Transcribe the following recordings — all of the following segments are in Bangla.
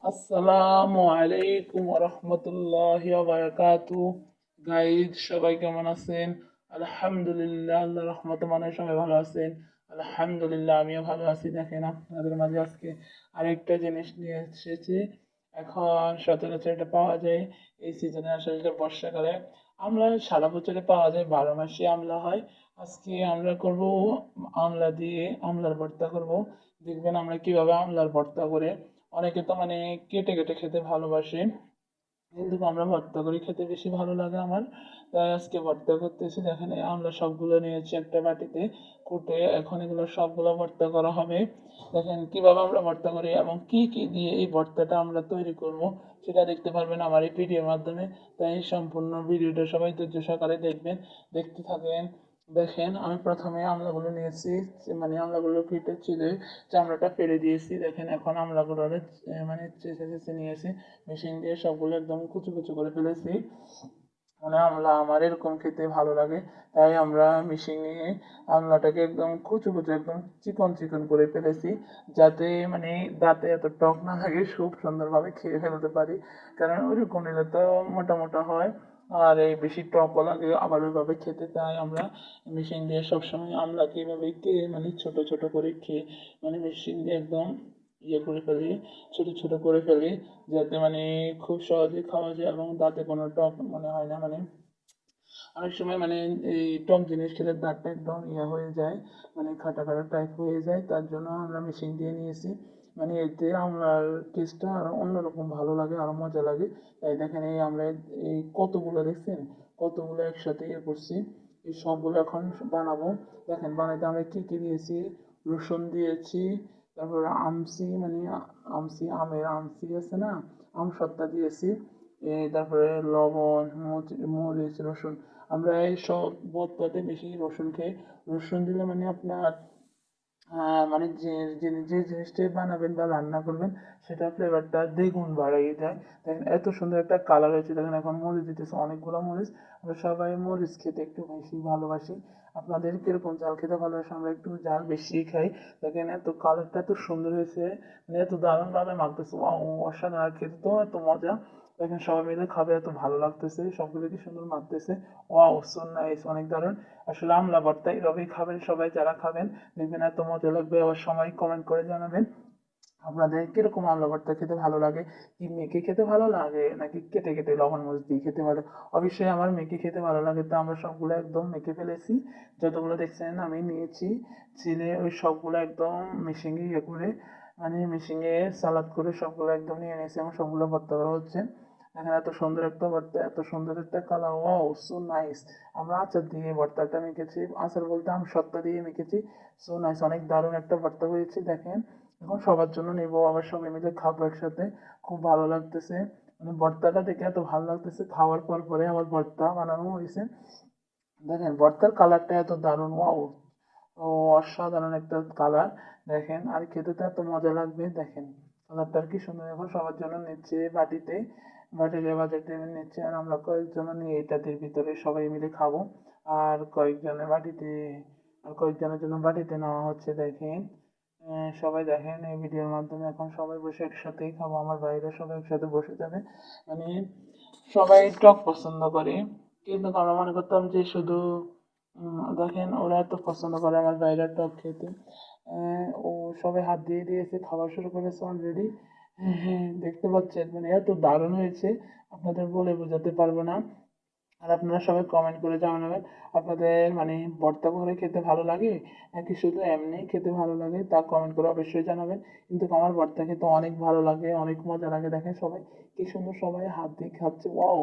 আসসালামু আলাইকুম রহমতুল্লাহি বারাকাতু। গাইজ, সবাই কেমন আছেন? আলহামদুলিল্লাহ, আল্লাহ রহমতে মনে হয় সবাই ভালো আছেন। আলহামদুলিল্লাহ, আমিও ভালো আছি। দেখেন, আপনাদের মাঝে আজকে আরেকটা জিনিস নিয়ে এসেছি। এখন সচরাচর এটা পাওয়া যায় এই সিজনে, আসলে এটা বর্ষাকালে। আমলা সারা বছরে পাওয়া যায়, 12 মাসে আমলা হয়। আজকে আমরা করব আমলা দিয়ে আমলার ভর্তা করব। দেখবেন আমরা কিভাবে আমলার ভর্তা করে। অনেকে তো কেটে কেটে খেতে ভালোবাসে, কিন্তু আমরা ভর্তা করে খেতে বেশি ভালো লাগে আমার। তাই আজকে ভর্তা করতেছি। দেখেন, এই আমরা সবগুলো নিয়েছি একটা বাটিতে কুটে। এখন এগুলো সবগুলো ভর্তা করা হবে। দেখেন কিভাবে আমরা ভর্তা করি এবং কি কি দিয়ে এই ভর্তাটা আমরা তৈরি করব, সেটা দেখতে পারবেন আমার এই ভিডিওর মাধ্যমে। তাই সম্পূর্ণ ভিডিওটা সবাই ধৈর্য সহকারে দেখবেন, দেখতে থাকেন। দেখেন, আমি প্রথমে আমলাগুলো নিয়েছি, আমলাগুলো কেটে ছিলে চামড়াটা ফেলে দিয়েছি। দেখেন, এখন আমলাগুলো চেঁচে চেঁচে নিয়েছি মেশিন দিয়ে, সবগুলো একদম কুচু কুচু করে ফেলেছি। আমলা আমার এরকম খেতে ভালো লাগে, তাই আমরা মেশিন নিয়ে আমলাটাকে একদম কুচু কুচু একদম চিকন চিকন করে ফেলেছি, যাতে দাঁতে এত টক না লাগে, খুব সুন্দরভাবে খেয়ে ফেলতে পারি। কারণ ওইরকম নিলে তো মোটা মোটা হয়, আর এই বেশি টকও লাগে আবার ওইভাবে খেতে। তাই আমরা মেশিন দিয়ে সবসময় আমলাকে এভাবে ছোট ছোট করে খেয়ে মেশিন দিয়ে একদম ইয়ে করে ফেলি, ছোট ছোট করে ফেলি, যাতে খুব সহজে খাওয়া যায় এবং দাঁতে কোনো টক মনে হয় না। অনেক সময় এই টক জিনিস খেলে দাঁতটা একদম ইয়ে হয়ে যায়, খাটা খাটা টাইপ হয়ে যায়। তার জন্য আমরা মেশিন দিয়ে নিয়েছি। এতে আমরার টেস্টটা আরো অন্যরকম ভালো লাগে, আরো মজা লাগে। তাই দেখেন, আমরা এই কতগুলো দেখছেন, কতগুলো একসাথে ইয়ে করছি। এই সবগুলো এখন বানাবো। দেখেন, বানাইতে আমরা কি কি দিয়েছি: রসুন দিয়েছি, তারপরে আমের আমসি আছে না, আমসত্তা দিয়েছি, তারপরে লবণ, মরিচ, রসুন। আমরা এই সব ভর্তাতে বেশি রসুন খাই। রসুন দিলে আপনার যে যে জিনিসটাই বানাবেন বা রান্না করবেন, সেটা ফ্লেভারটা দ্বিগুণ বাড়িয়ে দেয়। দেখেন, এত সুন্দর একটা কালার হয়েছে। দেখেন, এখন মরিচ দিতেছে, অনেকগুলো মরিচ। আমরা সবাই মরিচ খেতে একটু বেশি ভালোবাসি। আপনাদের কিরকম ঝাল খেতে ভালোবাসে? আমরা একটু ঝাল বেশি খাই। দেখেন, এত কালারটা এত সুন্দর হয়েছে, এত দারুণভাবে মাখতেছে, অসাধারণ! আর খেতে তো এত মজা। দেখেন, সবাই মিলে খাবে, এত ভালো লাগতেছে, সবগুলো কি সুন্দর মাখতেছে। ওয়াও, সো নাইস, অনেক দারুণ। আসলে আমলা ভর্তা এভাবেই খাবেন সবাই, যারা খাবেন দেখবেন এত মজা লাগবে। আবার সবাই কমেন্ট করে জানাবেন আপনাদের কিরকম আমলা ভর্তা খেতে ভালো লাগে। কি মেখে খেতে ভালো লাগে নাকি কেটে কেটে লবণ মরিচ দিয়ে খেতে ভালো? অবশ্যই আমার মেখে খেতে ভালো লাগে। তো আমরা সবগুলো একদম মেখে ফেলেছি, যতগুলো দেখছেন আমি নিয়েছি। ছিলে ওই সবগুলো একদম মেশিনে ইয়ে করে, মেশিনে সালাদ করে সবগুলো একদম নিয়ে নিয়েছি, এবং সবগুলো ভর্তা করা হচ্ছে। এখানে এত সুন্দর একটা ভর্তা, এত সুন্দর একটা কালার, ওয়াও, সো নাইস। আমরা আচার দিয়ে ভর্তাটা মেখেছি, আচার বলতে আমসত্ত্ব দিয়ে মেখেছি। সো নাইস, অনেক দারুণ একটা ভর্তা হয়েছে। দেখেন, এখন সবার জন্য নেবো, আবার সবাই মিলে খাবো একসাথে। খুব ভালো লাগতেছে, ভর্তাটা দেখে এত ভালো লাগতেছে। খাওয়ার পর পরে আবার ভর্তা বানানো হয়েছে। দেখেন, ভর্তার কালারটা এত দারুণ, ওয়াও, ও অসাধারণ একটা কালার। দেখেন, আর খেতে তো এত মজা লাগবে। দেখেন, কালারটা কি সুন্দর। এখন সবার জন্য নিচ্ছে বাটিতে, বাটিতে বাজারতে নিচ্ছে, আর আমরা কয়েকজন নিয়ে এটাদের ভিতরে সবাই মিলে খাবো। আর কয়েকজনের বাটিতে, আর কয়েকজনের জন্য বাটিতে নেওয়া হচ্ছে। দেখেন, সবাই দেখেন এই ভিডিওর মাধ্যমে এখন সবাই বসে একসাথেই খাবো। আমার ভাইরা সবাই একসাথে বসে যাবে। মানে সবাই টক পছন্দ করে, কিন্তু আমরা মনে করতাম যে শুধু দেখেন, ওরা এত পছন্দ করে আমার ভাইরা টক খেতে। ও সবাই হাত দিয়ে দিয়েছে, খাওয়া শুরু করেছে অলরেডি। হ্যাঁ হ্যাঁ, দেখতে পাচ্ছেন, এত দারুণ হয়েছে, আপনাদের বলে বোঝাতে পারবো না। আর আপনারা সবাই কমেন্ট করে জানাবেন আপনাদের ভর্তা করে খেতে ভালো লাগে নাকি শুধু এমনি খেতে ভালো লাগে, তা কমেন্ট করে অবশ্যই জানাবেন। কিন্তু আমার ভর্তা খেতে অনেক ভালো লাগে, অনেক মজা লাগে। দেখেন, সবাই কি সুন্দর, সবাই হাত দিয়ে খাচ্ছে, ওয়াও,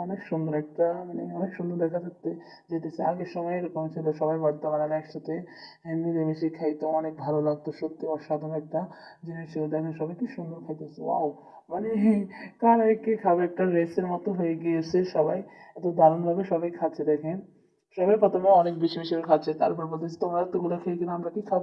অনেক সুন্দর একটা, অনেক সুন্দর দেখা যাচ্ছে যেতেছে। আগের সময় এরকম ছিল, সবাই ভর্তা বানালে একসাথে মিলেমিশে খাইতো, অনেক ভালো লাগতো। সত্যি অসাধারণ একটা জিনিস ছিল। দেখেন, সবাই কি সুন্দর খাইতেছে, ওয়াও, মানে কারা কে খাবে, একটা রেসের মতো হয়ে গিয়েছে সবাই। এত দারুণভাবে সবাই খাচ্ছে। দেখেন, সবাই প্রথমে অনেক বেশি বেশি করে খাচ্ছে, তারপর বলতেছে তোমরা এতগুলো খেয়ে কিনা আমরা কি খাবো।